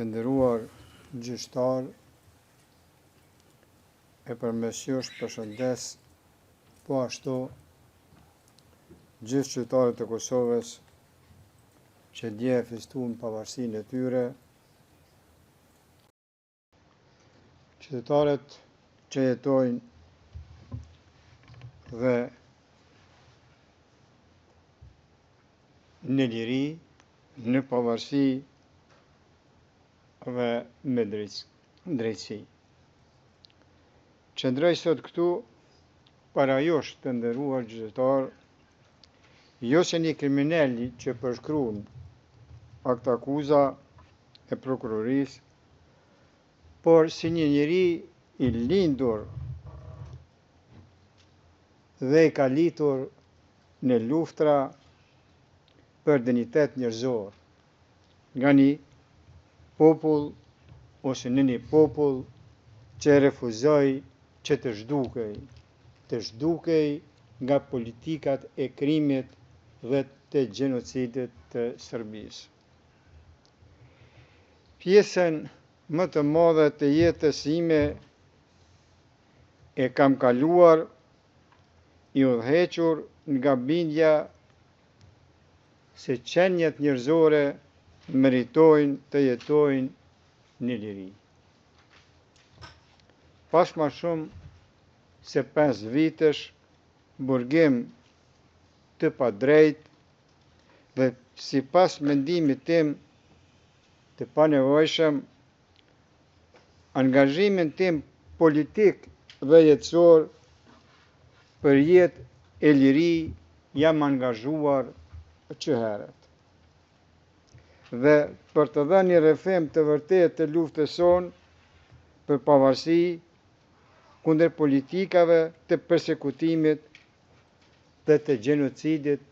Të nderuar gjyqtar, e përmes jush përshëndes po ashtu gjithë qytetarët e Kosovës që dje e festuan pavarësinë e tyre, qytetarët që jetojnë dhe në liri, në pavarësi dhe me drejtësi. Qëndroj sot këtu para jush të nderuar gjyqtar, jo se një kriminal që përshkruan akt akuza e prokurorisë, por si një njeri i lindur dhe i kalitur në luftra për dinitet njerëzor, nga një popull ose në një popull që refuzoi që të zhdukej nga politikat e krimit dhe të gjenocidit të Serbisë. Pjesën më të madhe të jetës ime e kam kaluar i udhëhequr nga bindja se qenjet njerëzore meritojnë të jetojnë në liri. Pas ma shumë se 5 vitesh burgim të padrejt dhe sipas mendimit tim të panevojshëm, angazhimin tim politik dhe jetësor për jetë e liri jam angazhuar që herët. Dhe për të dhënë një rrëfim të vërtetë të luftës sonë për pavarësi kundër politikave të përsekutimit dhe të gjenocidit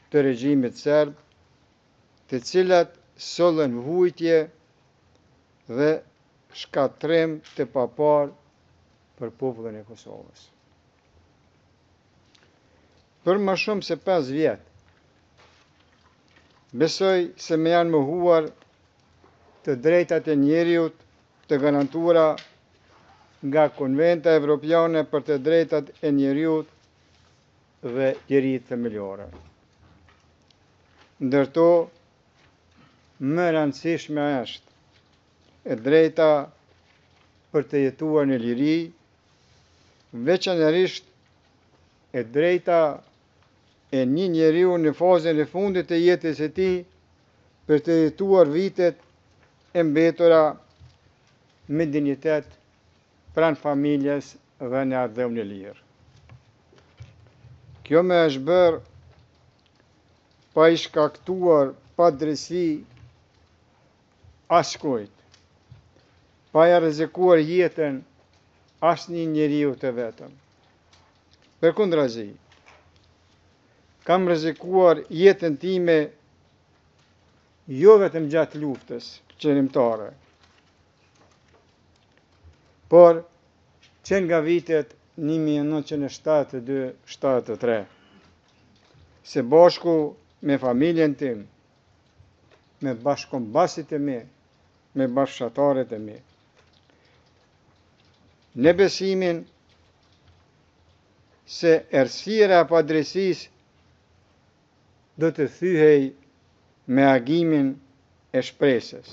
të regjimit serb, të cilat sollën vujtje dhe shkatrim të papar për popullin e Kosovës. Për më shumë se 5 vjetë, besoj se me janë mohuar të drejtat e njeriut të garantuara nga Konventa Evropiane për të drejtat e njeriut dhe lirit themelore. Ndërto, më rëndësishme është e drejta për të jetuar në liri, veçanërisht e drejta e një njeriu në fazën e fundit të jetës së tij për të jetuar vitet e mbetura me dinjitet pranë familjes dhe në ardhmë në lirë. Kjo më është bërë pa i shkaktuar pa drejtësi askujt, pa ja rrezikuar jetën asnjë njeriu të vetëm. Përkundrazi, kam rrezikuar jetën time jo vetëm gjatë luftës qërimtare, por që nga vitet 1972-73, se bashku me familjen tim, me bashkëkombasit e mi, me bashkëshatarët e mi, në besimin se errësira e padrejtisë do të thyhej me agimin e shpresës.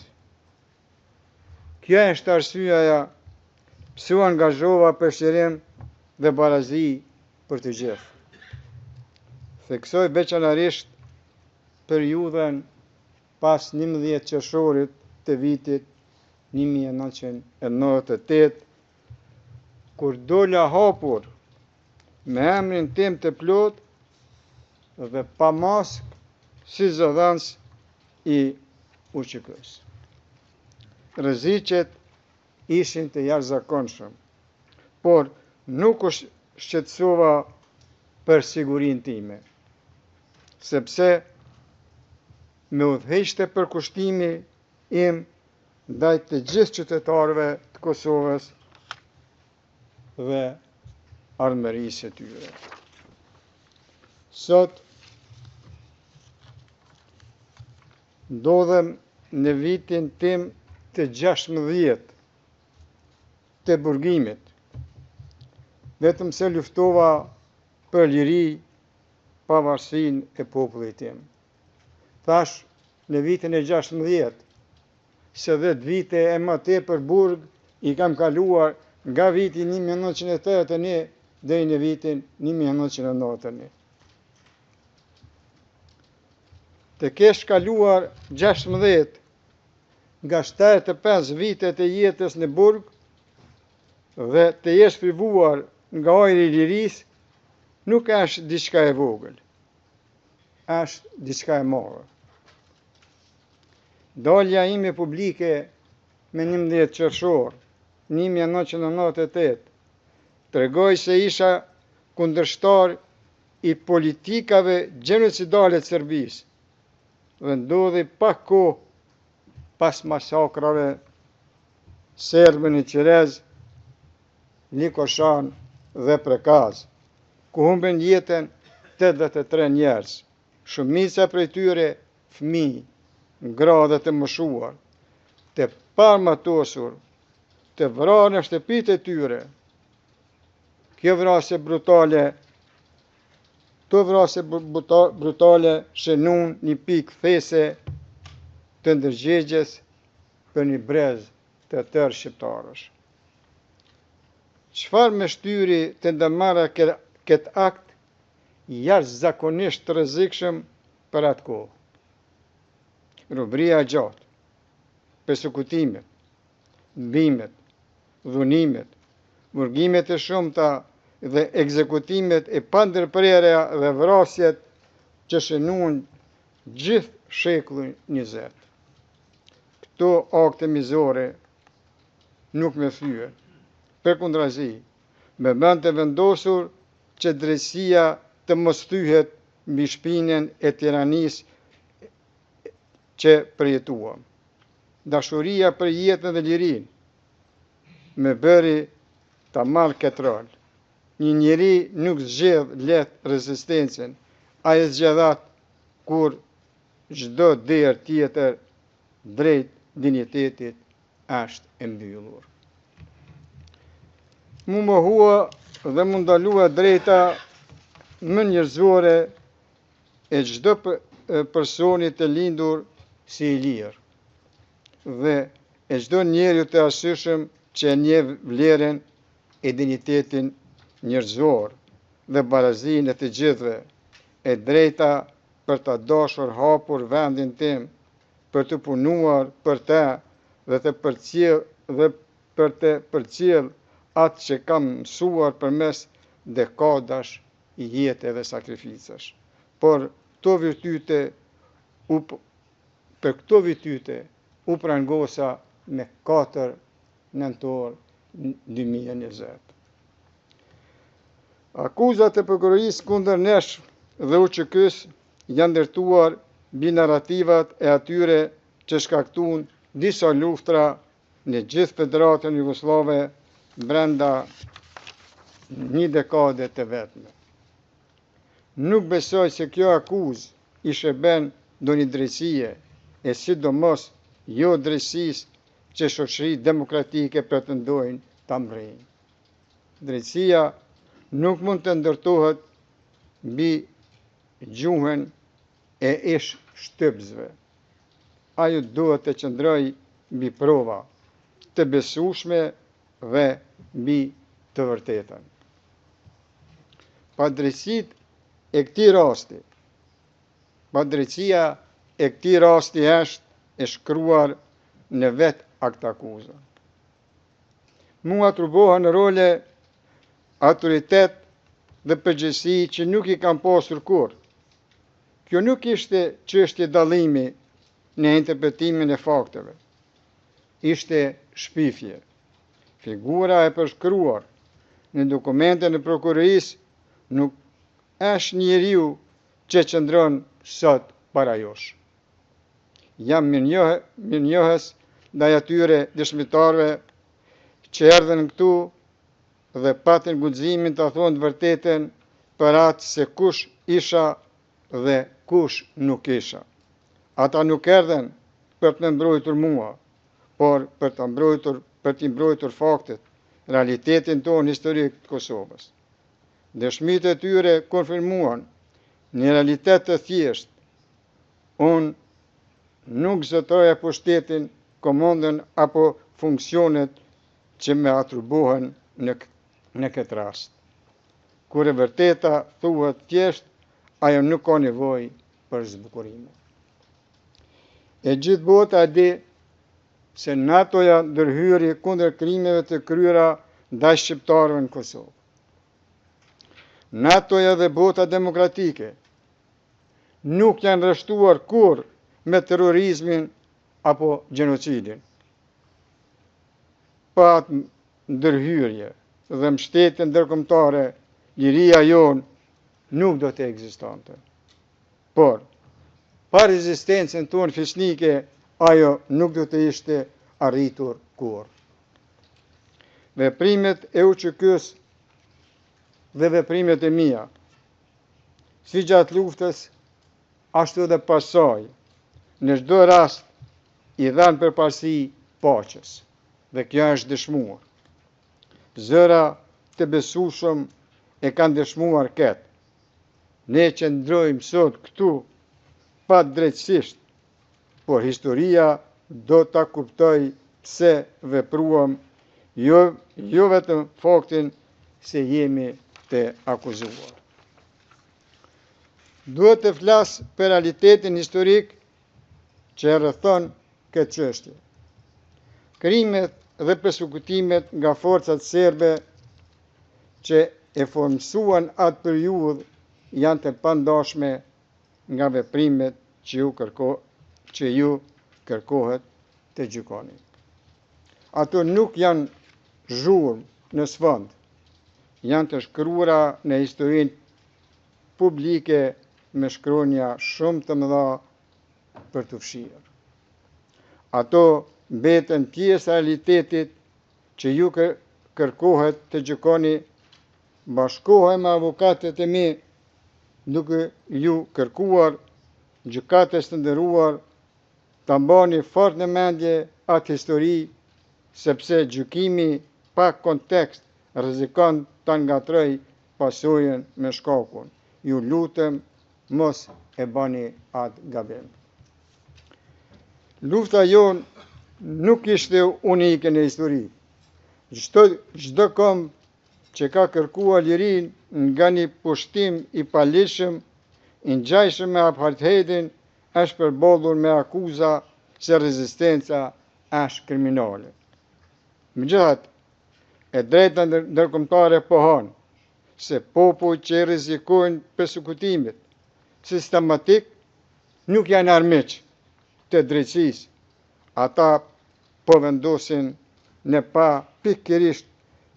Kjo është arsyeja pse u angazhova për shërim dhe barazi për të gjithë. Theksoj veçanërisht periudhën pas 11 qershorit të vitit 1998, kur dola hapur me emrin tim të plot dhe pa maskë si zëdhënës i UÇK-s. Rreziqet ishin të jashtëzakonshëm, por nuk u shqetësova për sigurinë time, sepse me udhëheqte përkushtimi im ndaj të gjithë qytetarëve të Kosovës dhe ardhmërisë së tyre. Sot ndodhem në vitin tim të 16 të burgimit, vetëm se luftova për liri, pavarësinë e popullit tim. Thash në vitin e 16, se 10 vite e më tepër burg i kam kaluar nga viti 1981 deri në vitin 1991. Të kesh kaluar 16 nga 75 vitet e jetës në burg dhe të jesh privuar nga ajri i lirisë, nuk është diçka e vogël, është diçka e madhe. Dalja ime publike me 11 qershor 1998 tregoi se isha kundërshtar i politikave gjenocidale të Serbisë dhe ndodhi pak kohë pas masakrave serbe në Qerez, Likoşan dhe Prekaz, ku humben jetën 83 njerëz, shumica prej tyre fëmijë, grade të moshuar, të pamatosur, të vrarë në shtëpitë e tyre. Kjo vrasje brutale shënon një pikë these të ndërgjegjes për një brez të tërë shqiptarësh. Çfarë më shtyri të ndërmarra këtë akt jashtëzakonisht të rrezikshëm për atë kohë? Robëria e gjatë, persekutimet, mbimet, dhunimet, burgimet e shumta dhe ekzekutimet e pandërprerja dhe vrasjet që shënuan gjithë shekullin 20. Këto akte mizore nuk më thyen. Përkundrazi, me bënd të vendosur që drejtësia të mos thyhet mbi shpinën e tiranisë që përjetuam. Dashuria për jetën dhe lirinë me bëri ta marr këtë rol. Një njeri nuk zgjedh lehtë rezistencën, ai zgjedhat kur çdo derë tjetër drejt dinjitetit është e mbyllur. Mu mohua dhe mu ndalua drejta më njerëzore e çdo personi të lindur si i lirë dhe e çdo njeriu të arsyeshëm që e njeh vlerën e dinjitetin njerëzor dhe barazinë e të gjithëve, e drejta për të dashur hapur vendin tim, për të punuar për të dhe për të përcjell atë që kam mësuar përmes dekadash i jetë dhe sakrificash. Për këto virtyte u prangosa me 4 nëntor 2020. Akuzat e prokurorisë kundër nesh dhe UÇK-s janë ndërtuar mbi narrativat e atyre që shkaktuan disa luftra në gjithë Federatën Jugoslave brenda një dekade të vetme. Nuk besoj se kjo akuzë i shërben ndonjë drejtësie, e sidomos jo drejtësisë që shoqëritë demokratike pretendojnë ta mbrojnë. Drejtësia nuk mund të ndërtohet mbi gjuhën e ish shtypsve. Ajo duhet të qëndrojë mbi prova të besueshme dhe mbi të vërtetën. Padrejtësia e këtij rasti është e shkruar në vetë akt akuza. Mua atribuohen role, autoritet dhe përgjegjësi që nuk i kam pasur kurrë. Kjo nuk ishte çështje dallimi në interpretimin e fakteve. Ishte shpifje. Figura e përshkruar në dokumentin e prokurorisë nuk është njeriu që qëndron sot para jush. Jam mirënjohës ndaj atyre dëshmitarëve që erdhën këtu dhe patën guximin të thonë të vërtetën për atë se kush isha dhe kush nuk isha. Ata nuk erdhen për të mbrojtur mua, por për t'i mbrojtur faktet, realitetin tonë historik të Kosovës. Dëshmitë e tyre konfirmuan një realitet të thjesht. Unë nuk zëtoja pushtetin, komandën apo funksionet që me atribuohen në këtë rast. Kur e vërteta thuhet thjesht, ajo nuk ka nevojë për zbukurime. E gjithë bota di se NATO-ja ndërhyri kundër krimeve të kryera ndaj shqiptarëve në Kosovë. NATO-ja dhe bota demokratike nuk janë rreshtuar kurrë me terrorizmin apo gjenocidin. Pa atë ndërhyrje dhe mbështetje ndërkombëtare, liria jonë nuk do të ekzistonte. Por, pa rezistencën tonë fisnike, ajo nuk do të ishte arritur kurrë. Veprimet e UÇK-s dhe veprimet e mia, si gjatë luftës, ashtu edhe pas saj, në çdo rast i dhanë përparësi paqes, dhe kjo është dëshmuar. Zëra të besueshëm e kanë dëshmuar këtë. Ne qëndrojmë sot këtu pa drejtësisht, por historia do ta kuptoj pse vepruam, jo vetëm faktin se jemi të akuzuar. Duhet të flas për realitetin historik që rrethon këtë çështje. Krimet dhe persekutimet nga forcat serbe që e formësuan atë periudhë janë të pandashme nga veprimet që ju kërkohet të gjykoni. Ato nuk janë zhurmë në sfond, janë të shkruara në historinë publike me shkronja shumë të mëdha për të fshirë. Ato mbeten pjesë e realitetit që ju kërkohet të gjykoni. Bashkohem me avokatët e mi duke ju kërkuar, gjykatës të nderuar, ta mbani fort në mendje atë histori, sepse gjykimi pa kontekst rrezikon ta ngatroj pasojën me shkakun. Ju lutem, mos e bani atë gabim. Lufta jonë nuk ishte unike në histori. Çdo kom që ka kërkuar lirinë nga një pushtim i palishëm, i ngjajshëm me apartheidin, është përballur me akuza se rezistenca është kriminale. Megjithatë, e drejta ndërkombëtare pohon se popujt që rrezikojnë persekutimet sistematik nuk janë armiq të drejtësisë. Ata po vendosin në pa pikërisht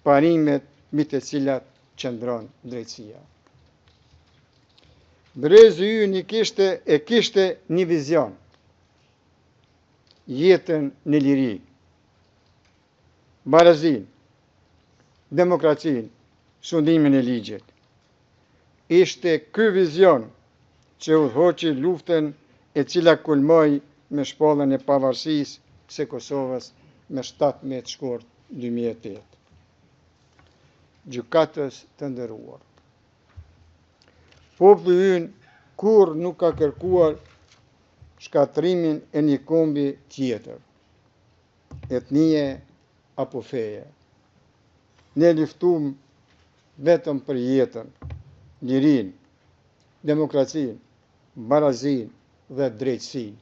parimet mbi të cilat qëndron drejtësia. Brezi ynë kishte një vizion, jetën në liri, barazinë, demokracinë, sundimin e ligjit. Ishte ky vizion që udhëhoqi luftën e cila kulmoi me shpalljen e pavarësisë së Kosovës me 17 shkort 2008. Gjykatës të nderuar, populli ynë kurrë nuk ka kërkuar shkatrimin e një kombi tjetër, etnie apo feje. Ne luftuam vetëm për jetën, lirinë, demokracinë, barazinë dhe drejtësinë.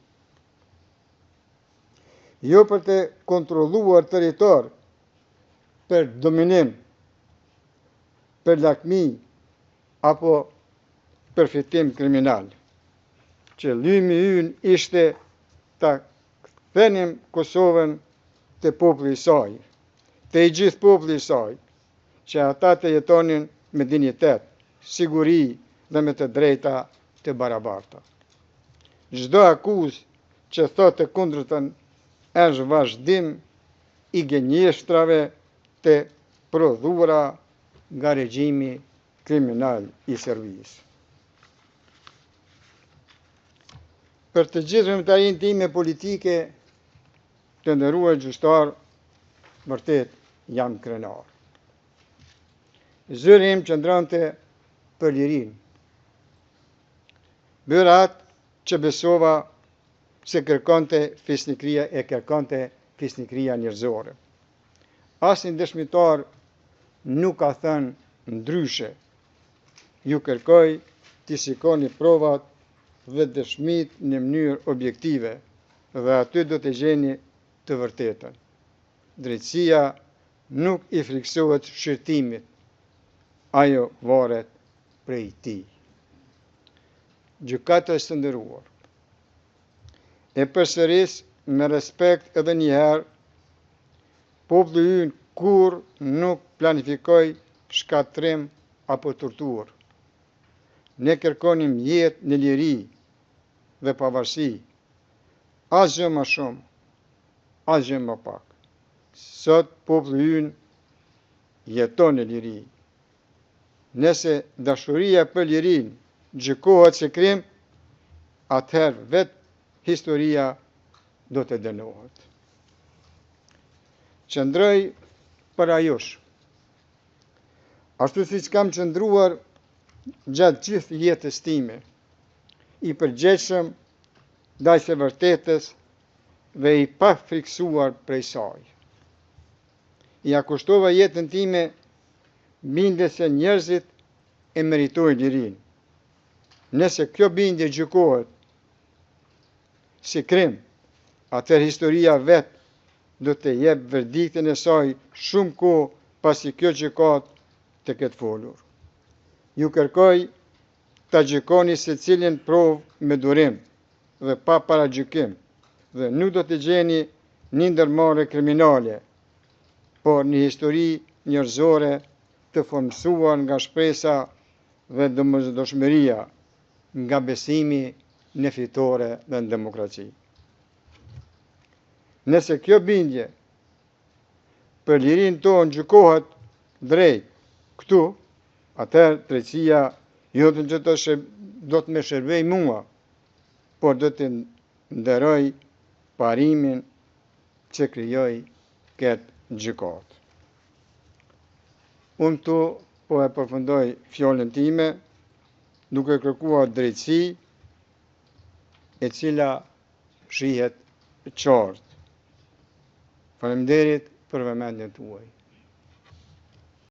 Jo për të kontrolluar territor, për dominim, për lakmi apo përfitim kriminal. Qëllimi ynë ishte ta kthenim Kosovën te populli i saj, te i gjithë populli i saj, që ata të jetonin me dinjitet, siguri dhe me të drejta të barabarta. Çdo akuzë që thotë të kundërtën është vazhdim i gënjeshtrave të prodhuara nga regjimi kriminal i Serbisë. Për të gjithë vëmëtarin time politike, të nderuar gjyqtar, vërtet jam krenar. Zëri im qëndronte për lirinë. Bëra atë që besova se kërkonte fisnikëria njerëzore. Asnjë dëshmitar nuk ka thënë ndryshe. Ju kërkoj të shikoni provat dhe dëshmit në mënyrë objektive dhe aty do të gjeni të vërtetën. Drejtësia nuk i friksohet shërtimit, ajo varet prej tij. Gjykatës të nderuar, e përsëris me respekt edhe një herë, populli ynë kur nuk planifikoj shkatrim apo torturë. Ne kërkonim jetë në liri dhe pavarësi, asgjë më shumë, asgjë më pak. Sot populli ynë jeton në liri. Nëse dashuria për lirin gjykohet si krim, atëherë vetë historia do të dënohet. Qëndroj për ajush, ashtu siç kam qëndruar gjatë gjithë jetës time, i përgjegjshëm ndaj së vërtetës dhe i pa friksuar prej saj. Ja kushtova jetën time bindje se njerëzit e meritojnë lirinë. Nëse kjo bindje gjykohet si krim, atëherë historia vetë do të jep verdiktin e saj shumë kohë pasi kjo gjykatë të ketë folur. Ju kërkoj ta gjykoni secilin provë me durim dhe pa paragjykim, dhe nuk do të gjeni një ndërmarrje kriminale, por një histori njerëzore të formsuar nga shpresa dhe domosdoshmëria, nga besimi në fitore dhe në demokraci. Nëse kjo bindje për lirinë tonë gjykohet drejt këtu, atëherë drejtësia jo të do të më shërbej mua, por do të nderoj parimin që krijoi këtë gjykatë. Unë tu po e përfundoj fjalën time duke kërkuar drejtësi e cila shihet qartë. Faleminderit për vëmendjen tuaj.